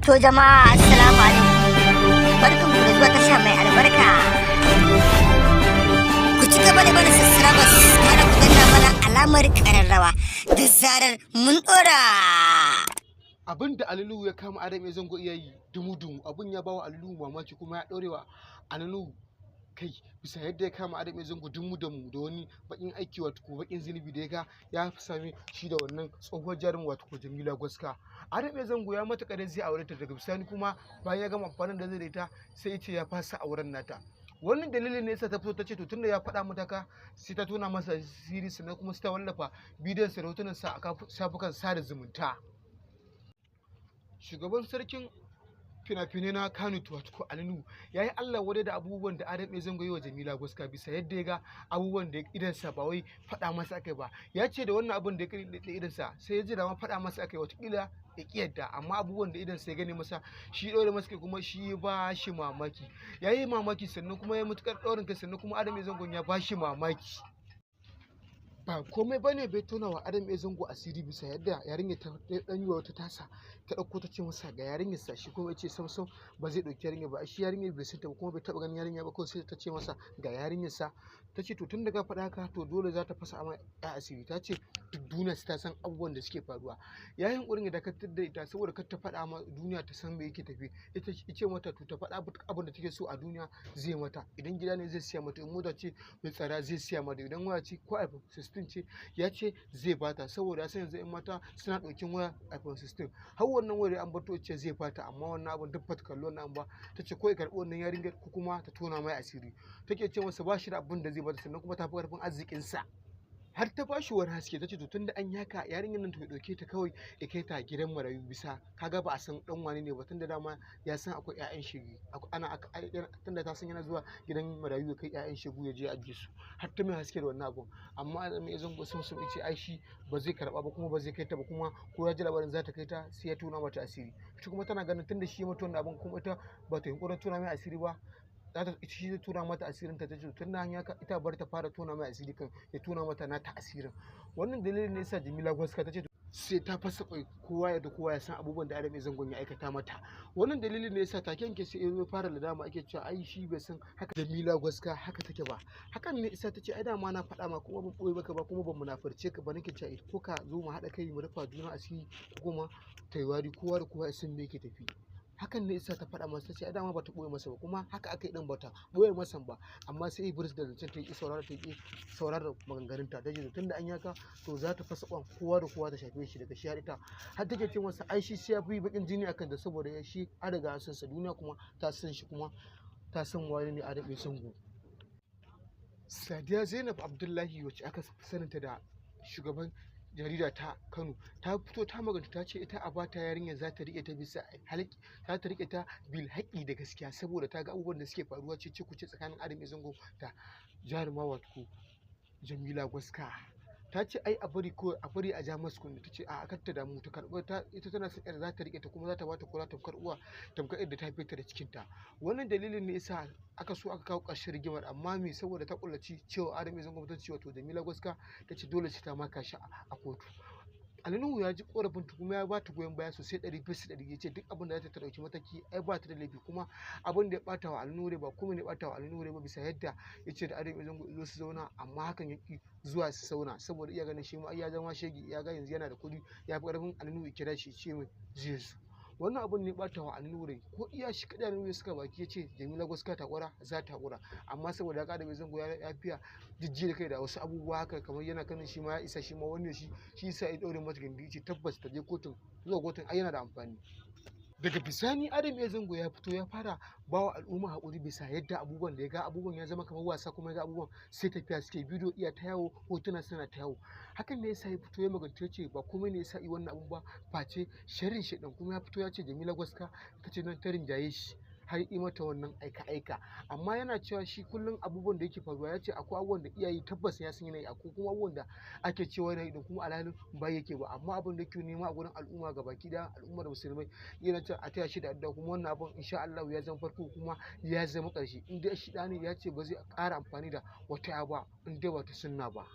To jama'a assalamu alaikum. Barkanku da zuwa tasha mai albarka. Ku ci gaba da bana subscribers kana ku danna mana alamar kararrawa da zarar mun dora. Abin da Alinuhu ya kama Adam ya zango iya yi dumu-dumu abin ya bawa Alinuhu mamaki kuma ya ɗorewa Alinuhu kai bisa yadda ya kama Adam ya zango dumu-dumu da wani bakin aiki wato ko bakin zunubi da ya ga ya same shi da wannan tsohuwar jarumin wato ko Jamila Gwaska. Adam ya zango ya mata kadai zai aure ta daga bisani kuma bayan ya gama amfanin da zai da ita sai ya ce ya fasa auren nata. Wannan dalilin ne yasa ta fito ta ce to tunda ya faɗa mata ka sai ta tona masa asiri sannan kuma sai ta wallafa bidiyon sa da hotunan sa a shafukan sada zumunta. Shugaban sarkin fina-finai na Kano wato Alinuhu ya yi Allah wadai da abubuwan da Adam ya zango yi wa Jamila Gwaska bisa yadda ya ga abubuwan da idansa ba wai faɗa masa akai ba. Ya ce da wannan abun da ya da idansa sai ya ji da ma faɗa masa akai watakila ya ƙi yadda amma abubuwan da idansa ya gane masa shi ɗaure masa kai kuma shi ba shi mamaki. Ya yi mamaki sannan kuma ya matuƙar ɗaurin kai sannan kuma Adam ya zango ya ba shi mamaki. Ba komai bane bai tona wa Adam ya zango asiri bisa yadda yarinya ta dan yi wata tasa ta dauko ta ce masa ga yarinyar sa shi kuma yace sam ba zai dauki yarinya ba shi yarinyar bai santa ba kuma bai taba ganin yarinya ba kawai sai ta ce masa ga yarinyar sa ta ce to tun daga faɗa haka to dole za ta fasa amma ya asiri ta ce duk duniya ta san abubuwan da suke faruwa yayin yunkurin da dakatar da ita saboda kar ta faɗa ma duniya ta san me yake tafi ita ce mata to ta faɗa abin da take so a duniya zai mata idan gida ne zai siya mata in mota ce mai tsada zai siya mata idan waya ce ko iPhone 16 ce ya ce zai bata saboda sai yanzu in mata suna ɗaukin waya iPhone 16 har wannan wayar an bato ce zai bata amma wannan abin duk bata kallo wannan ba ta ce ko ya karɓi wannan yarinyar ko kuma ta tona mai asiri take ce masa ba shi da abin da zai bata sannan kuma ta fi ƙarfin arzikinsa har ta bashi wani haske ta ce to tunda an yaka yarinyar nan to ya dauke ta kawai ya kai ta gidan marayu bisa kaga ba a san dan wani ne ba tunda dama ya san akwai ƴaƴan shege tunda ta san yana zuwa gidan marayu ya kai ƴaƴan shegu ya je a su har ta mai haske da wannan abun amma da mai zango sun ce ai shi ba zai karba ba kuma ba zai kai ta ba kuma ko ya ji labarin za ta kai ta sai ya tona mata asiri ita kuma tana ganin tunda shi ya mata wannan abun kuma ita ba ta yunkurin tona mai asiri ba shi zai tona mata asirin ta ce tun da hanya ita bar ta fara tona mai asiri kan ya tona mata nata asirin wannan dalilin ne yasa Jamila Gwaska ta ce sai ta fasa kai kowa da kowa ya san abubuwan da Adam Zangon ya aikata mata wannan dalilin ne yasa taken ke sai ya fara da dama ake cewa ai shi bai san haka Jamila Gwaska haka take ba hakan ne yasa ta ce ai dama na faɗa ma kuma ban boye maka ba kuma ban munafurce ka ba nake cewa ko ka zo mu haɗa kai mu rufa juna asiri kuma taiwari kowa da kowa ya san me yake tafi hakan ne isa ta faɗa masa ce dama bata ɓoye masa ba kuma haka aka yi ɗin bata ɓoye masa ba amma sai Ibris da zancen ta yi saurara maganganun ta take tun da an yaka to za ta fasa kwan kowa da kowa ta shafe shi daga shi har ita har take ce masa ai shi sai ya fi bakin jini akan da saboda shi an riga an san sa duniya kuma ta san shi kuma ta san wani ne Adam Zango. Sadiya Zainab Abdullahi wacce aka saninta da shugaban jarida ta Kano ta fito ta maganta ta ce ita a bata yarinyar za ta rike ta bisa halki za ta rike ta bil haƙi da gaskiya saboda ta ga abubuwan da suke faruwa ce kuce tsakanin Adam Zango da jaruma wato Jamila Gwaska ta ce ai a bari a ja masu kunni ta ce a kar ta damu ta karɓi ta ita tana son yar za ta rike ta kuma za ta bata kula tamkar uwa tamkar yadda ta fita da cikin ta wannan dalilin ne yasa aka so aka kawo ƙarshen rigimar amma me saboda ta kullaci cewa Adam Zango mutum ce wato Jamila Gwaska ta ce dole sai ta maka shi a kotu Alinuhu ya ji korafin ta kuma ya ba ta goyon baya sosai 100% ya ce duk abin da za ta ɗauki mataki ai ba ta da laifi kuma abin da ya ɓata wa Alinuhu ba kuma ne ɓata wa Alinuhu ba bisa yadda ya ce da Adam Zango zo su zauna amma hakan ya ƙi zuwa su zauna saboda iya ganin shi ma ya zama shege ya ga yanzu yana da kuɗi ya fi ƙarfin Alinuhu ya kira shi ce mai zai zo wannan abun ne ɓata wa Alinuhu ko iya shi kaɗai Alinuhu suka baki ya ce Jamila Gwaska ta ƙura za ta ƙura amma saboda ya Adam Zango ya fiya jijji da kai da wasu abubuwa haka kamar yana kanin shi ma ya isa shi ma wannan shi yasa ya ɗaure mata gindi ce tabbas ta je kotun zuwa kotun ai yana da amfani daga bisani Adam Zango ya fito ya fara bawa al'umma haƙuri bisa yadda abubuwan da ya ga abubuwan ya zama kamar wasa kuma ya ga abubuwan sai tafiya suke bidiyo iya ta yawo hotuna suna ta yawo hakan ne yasa ya fito ya maganta ce ba komai ne yasa yi wannan abun ba face sharrin shi kuma ya fito ya ce Jamila Gwaska ta ce nan ta rinjaye shi har yi mata wannan aika amma yana cewa shi kullum abubuwan da yake faruwa ya ce akwai abubuwan da iyaye tabbas ya san yanayi akwai kuma abubuwan da ake cewa yanayi da kuma alhalin ba yake ba amma abin da yake nema a gurin al'umma gabaki da al'ummar musulmai yana cewa a taya shi da addu'a kuma wannan abin insha Allah ya zama farko kuma ya zama ƙarshe in dai shi ne ya ce ba zai ƙara amfani da wata ba in dai ba ta sunna ba